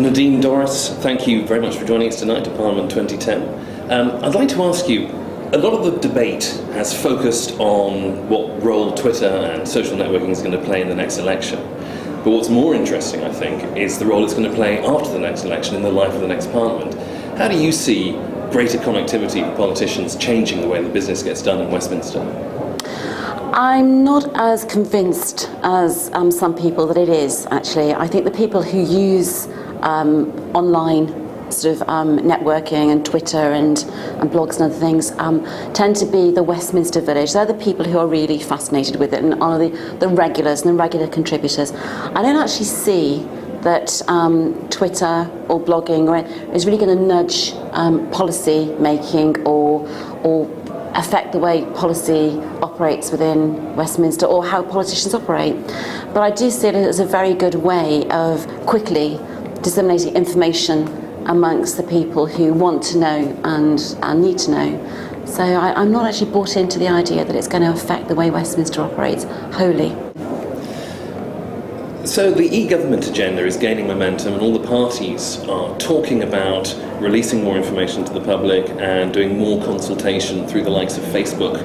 Nadine Dorries, thank you very much for joining us tonight at Parliament 2010. I'd like to ask you, a lot of the debate has focused on what role Twitter and social networking is going to play in the next election. But what's more interesting, I think, is the role it's going to play after the next election in the life of the next Parliament. How do you see greater connectivity for politicians changing the way the business gets done in Westminster? I'm not as convinced as some people that it is, actually. I think the people who use online sort of networking and Twitter and blogs and other things tend to be the Westminster village. They're the people who are really fascinated with it and are the regulars and the regular contributors. I don't actually see that Twitter or blogging is really going to nudge policy making or affect the way policy operates within Westminster or how politicians operate. But I do see it as a very good way of quickly disseminating information amongst the people who want to know and need to know. So I'm not actually bought into the idea that it's going to affect the way Westminster operates wholly. So the e-government agenda is gaining momentum and all the parties are talking about releasing more information to the public and doing more consultation through the likes of Facebook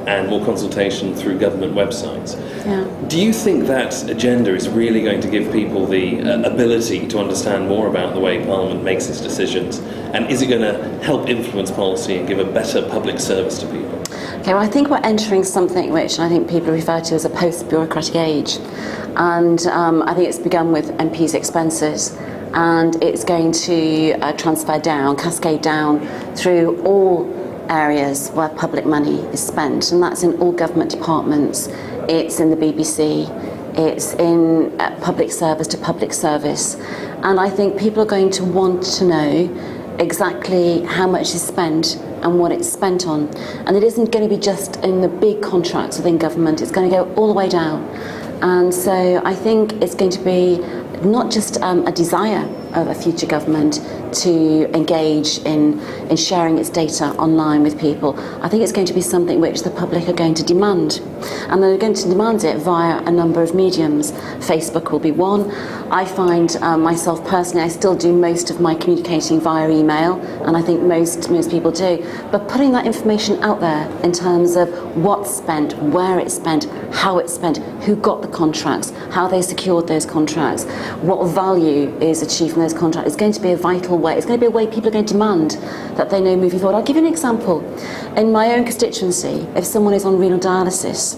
and more consultation through government websites. Yeah. Do you think that agenda is really going to give people the ability to understand more about the way Parliament makes its decisions? And is it going to help influence policy and give a better public service to people? Okay, well, I think we're entering something which I think people refer to as a post-bureaucratic age. And I think it's begun with MPs' expenses, and it's going to transfer down, cascade down through all areas where public money is spent, and that's in all government departments. It's in the BBC, it's in public service to public service, and I think people are going to want to know exactly how much is spent and what it's spent on. And it isn't going to be just in the big contracts within government, it's going to go all the way down. And so I think it's going to be not just a desire of a future government to engage in sharing its data online with people. I think it's going to be something which the public are going to demand. And they're going to demand it via a number of mediums. Facebook will be one. I find myself personally, I still do most of my communicating via email, and I think most people do. But putting that information out there in terms of what's spent, where it's spent, how it's spent, who got the contracts, how they secured those contracts, what value is achieved from those contracts, is going to be a vital way. It's going to be a way people are going to demand that they know moving forward. I'll give you an example. In my own constituency, if someone is on renal dialysis,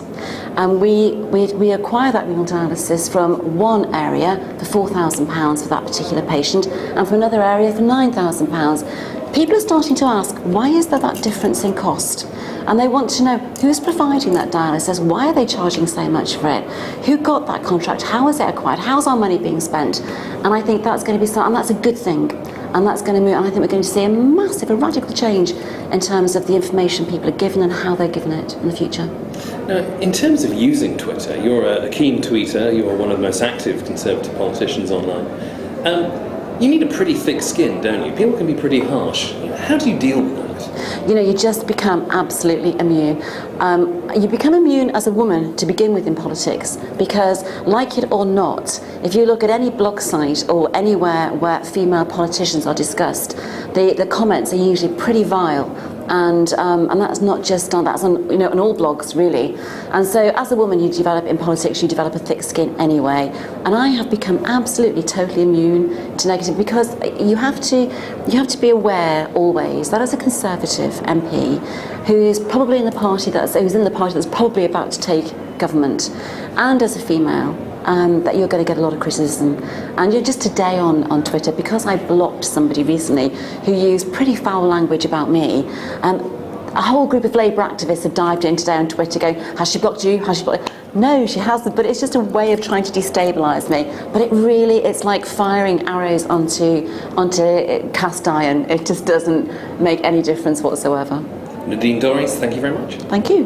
and we acquire that renal dialysis from one area for £4,000 for that particular patient, and from another area for £9,000. People are starting to ask, why is there that difference in cost? And they want to know who's providing that dialysis, why are they charging so much for it, who got that contract, how is it acquired, how's our money being spent? And I think that's going to be something, and that's a good thing. And that's going to move, and I think we're going to see a radical change in terms of the information people are given and how they're given it in the future. Now, in terms of using Twitter, you're a keen tweeter, you're one of the most active Conservative politicians online. You need a pretty thick skin, don't you? People can be pretty harsh. How do you deal with that? You know, you just become absolutely immune. You become immune as a woman to begin with in politics, because, like it or not, if you look at any blog site or anywhere where female politicians are discussed, the comments are usually pretty vile. And that's not just on, that's on, on all blogs really. And so as a woman you develop in politics, you develop a thick skin anyway. And I have become absolutely totally immune to negative, because you have to be aware always that as a Conservative MP who's probably in the party that's probably about to take government, and as a female, that you're going to get a lot of criticism. And just today on Twitter, because I blocked somebody recently who used pretty foul language about me, a whole group of Labour activists have dived in today on Twitter going, has she blocked you? Has she blocked you? No, she hasn't, but it's just a way of trying to destabilise me. But it's like firing arrows onto cast iron. It just doesn't make any difference whatsoever. Nadine Dorries, thank you very much. Thank you.